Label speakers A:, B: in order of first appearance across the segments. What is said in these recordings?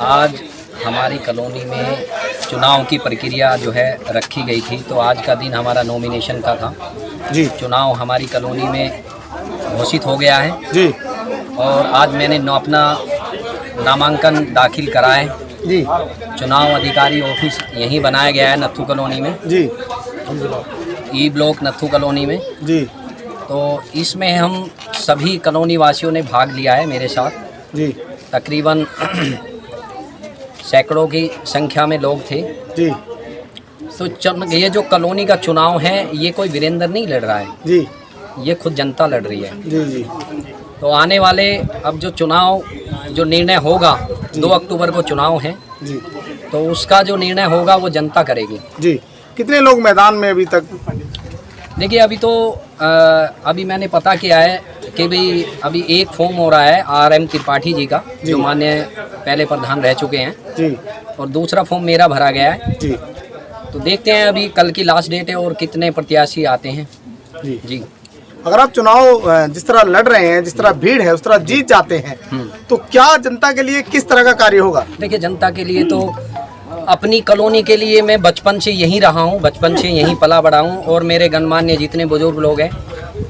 A: आज हमारी कॉलोनी में चुनाव की प्रक्रिया जो है रखी गई थी, तो आज का दिन हमारा नॉमिनेशन का था
B: जी।
A: चुनाव हमारी कॉलोनी में घोषित हो गया है
B: जी
A: और आज मैंने अपना नामांकन दाखिल कराए।
B: जी।
A: चुनाव अधिकारी ऑफिस यहीं बनाया गया है नत्थू कॉलोनी में,
B: जी।
A: ई ब्लॉक नत्थू कॉलोनी में।
B: जी।
A: तो इसमें हम सभी कॉलोनी वासियों ने भाग लिया है मेरे साथ।
B: जी।
A: तकरीबन सैकड़ों की संख्या में लोग थे।
B: जी।
A: तो ये जो कॉलोनी का चुनाव है, ये कोई वीरेंद्र नहीं लड़ रहा है,
B: जी।
A: ये खुद जनता लड़ रही है।
B: जी। जी।
A: तो आने वाले अब जो चुनाव जो निर्णय होगा, 2 अक्टूबर को चुनाव है,
B: जी।
A: तो उसका जो निर्णय होगा वो जनता करेगी।
B: जी। कितने लोग मैदान में अभी तक?
A: देखिए अभी तो अभी मैंने पता किया है कि भाई अभी एक फॉर्म हो रहा है RM त्रिपाठी जी का, जो माननीय पहले प्रधान रह चुके हैं। जी। और दूसरा फॉर्म मेरा भरा गया है। जी। तो देखते हैं, अभी कल की लास्ट डेट है और कितने प्रत्याशी आते हैं।
B: जी।
A: जी।
B: अगर आप चुनाव जिस तरह लड़ रहे हैं, जिस तरह भीड़ है, उस तरह जीत जाते हैं, तो क्या जनता के लिए किस तरह का कार्य होगा?
A: देखिए जनता के लिए तो अपनी कॉलोनी के लिए मैं बचपन से यहीं रहा हूँ, बचपन से यहीं पला बड़ा हूँ और मेरे गणमान्य जितने बुजुर्ग लोग हैं,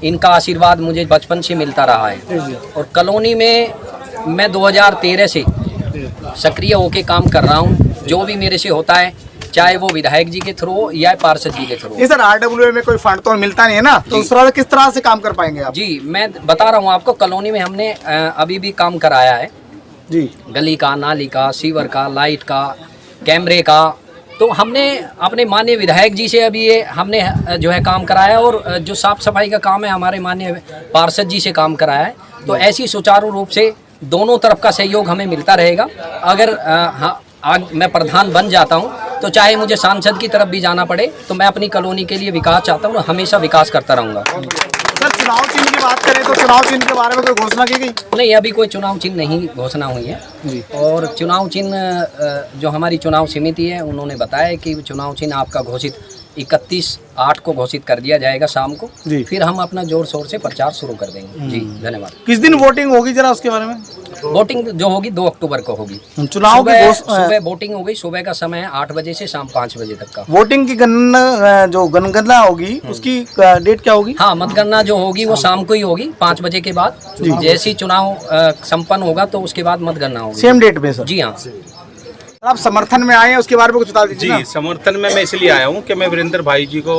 A: इनका आशीर्वाद मुझे बचपन से मिलता रहा है। और कॉलोनी में मैं 2013 से सक्रिय होकर काम कर रहा हूँ। जो भी मेरे से होता है, चाहे वो विधायक जी के थ्रू या पार्षद जी के थ्रू।
B: ये सर RWA में कोई फंड तो मिलता नहीं है ना, तो उस तरह किस तरह से काम कर पाएंगे आप?
A: जी, मैं बता रहा हूँ आपको, कॉलोनी में हमने अभी भी काम कराया है। जी। गली का, नाली का, सीवर का, लाइट का, कैमरे का। तो हमने अपने माननीय विधायक जी से अभी ये हमने जो है काम कराया, और जो साफ सफाई का काम है हमारे माननीय पार्षद जी से काम कराया है। तो ऐसी सुचारू रूप से दोनों तरफ का सहयोग हमें मिलता रहेगा। अगर आज मैं प्रधान बन जाता हूं, तो चाहे मुझे सांसद की तरफ भी जाना पड़े, तो मैं अपनी कॉलोनी के लिए विकास चाहता हूं और हमेशा विकास करता रहूंगा।
B: सर, चुनाव चिन्ह की बात करें तो चुनाव चिन्ह के बारे में कोई घोषणा की गई?
A: नहीं, अभी कोई चुनाव चिन्ह नहीं घोषणा हुई है जी। और चुनाव चिन्ह जो हमारी चुनाव समिति है, उन्होंने बताया कि चुनाव चिन्ह आपका घोषित 31/8 को घोषित कर दिया जाएगा शाम को। फिर हम अपना जोर शोर से प्रचार शुरू कर देंगे। जी, धन्यवाद।
B: किस दिन वोटिंग होगी, जरा उसके बारे में?
A: वोटिंग जो होगी 2 अक्टूबर को होगी।
B: चुनाव की
A: सुबह वोटिंग होगी। सुबह का समय है 8 बजे से शाम 5 बजे तक का।
B: वोटिंग की जनगणना होगी, उसकी डेट क्या होगी?
A: हाँ, मतगणना जो होगी वो शाम को ही होगी, 5 बजे के बाद। जैसे ही चुनाव संपन्न होगा तो उसके बाद मतगणना होगी।
B: सेम डेट पे सर? जी
A: हाँ।
B: आप समर्थन में आए हैं, उसके बारे में कुछ बता दीजिए।
C: जी, समर्थन में मैं इसलिए आया हूँ कि मैं वीरेंद्र भाई जी को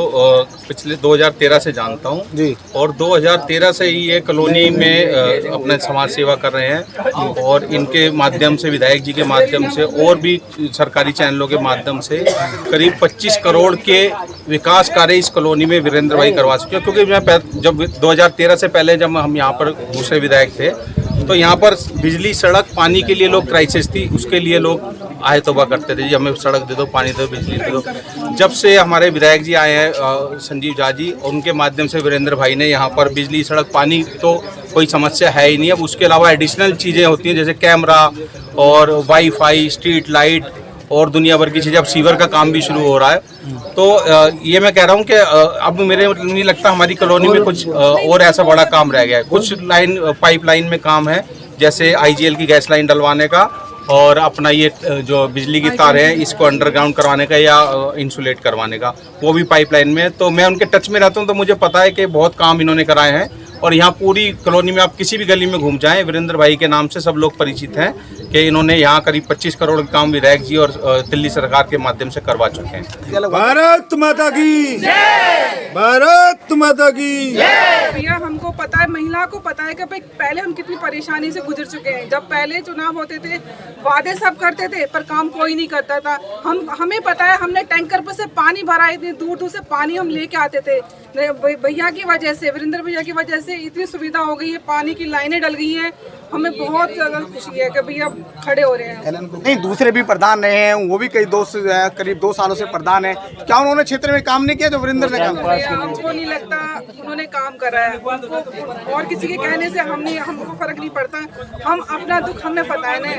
C: पिछले 2013 से जानता हूँ जी। और 2013 से ही ये कॉलोनी में अपना समाज सेवा कर रहे हैं, और इनके माध्यम से, विधायक जी के माध्यम से और भी सरकारी चैनलों के माध्यम से करीब 25 करोड़ के विकास कार्य इस कॉलोनी में वीरेंद्र भाई करवा चुके हैं। क्योंकि मैं जब 2013 से पहले जब हम यहाँ पर दूसरे विधायक थे, तो यहाँ पर बिजली, सड़क, पानी के लिए लोग क्राइसिस थी, उसके लिए लोग आए तोबा करते थे, जी हमें सड़क दे दो, पानी दे दो, बिजली दे दो। जब से हमारे विधायक जी आए हैं संजीव झा जी, उनके माध्यम से वीरेंद्र भाई ने यहाँ पर बिजली, सड़क, पानी तो कोई समस्या है ही नहीं। अब उसके अलावा एडिशनल चीज़ें होती हैं, जैसे कैमरा और वाईफाई, स्ट्रीट लाइट और दुनिया भर की चीज़ें। अब सीवर का काम भी शुरू हो रहा है। तो ये मैं कह रहा हूँ कि अब मेरे नहीं लगता हमारी कॉलोनी में कुछ और ऐसा बड़ा काम रह गया है। कुछ पाइपलाइन में काम है, जैसे IGL की गैस लाइन डलवाने का, और अपना ये जो बिजली की तार है इसको अंडरग्राउंड करवाने का या इंसुलेट करवाने का, वो भी पाइपलाइन में। तो मैं उनके टच में रहता हूँ, तो मुझे पता है कि बहुत काम इन्होंने कराए हैं। और यहाँ पूरी कॉलोनी में आप किसी भी गली में घूम जाएं, वीरेंद्र भाई के नाम से सब लोग परिचित हैं कि इन्होंने यहाँ करीब 25 करोड़ का काम विधायक जी और दिल्ली सरकार के माध्यम से करवा चुके हैं।
B: भारत माता की जय! भारत माता की जय!
D: भैया, हमको पता है, महिला को पता है कि भाई पहले हम कितनी परेशानी से गुजर चुके हैं। जब पहले चुनाव होते थे, वादे सब करते थे पर काम कोई नहीं करता था। हमें पता है, हमने टैंकर पर से पानी भरा, इतनी दूर दूर से पानी हम लेके आते थे। भैया की वजह से, वीरेंद्र भैया की वजह से इतनी सुविधा हो गई है, पानी की लाइनें डल गई हैं। हमें बहुत ज्यादा खुशी है कि भैया खड़े हो रहे हैं।
B: नहीं, दूसरे भी प्रधान रहे हैं, वो भी करीब 2 सालों से प्रधान है। क्या उन्होंने क्षेत्र में काम नहीं किया जो वीरेंद्र ने काम किया?
D: हमको नहीं लगता उन्होंने काम करा है। और किसी के कहने से हमको फर्क नहीं पड़ता। हम अपना दुख हमें पता है ना,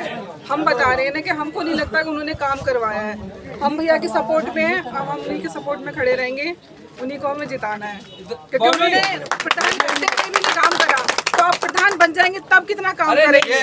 D: हम बता रहे हैं ना कि हमको नहीं लगता कि उन्होंने काम करवाया है। हम भैया के सपोर्ट में हैं, अब हम उन्हीं के सपोर्ट में खड़े रहेंगे, उन्हीं को हमें जिताना है। क्योंकि उन्होंने प्रधान बनने के लिए काम करा, तो आप प्रधान बन जाएंगे तब कितना काम करेंगे।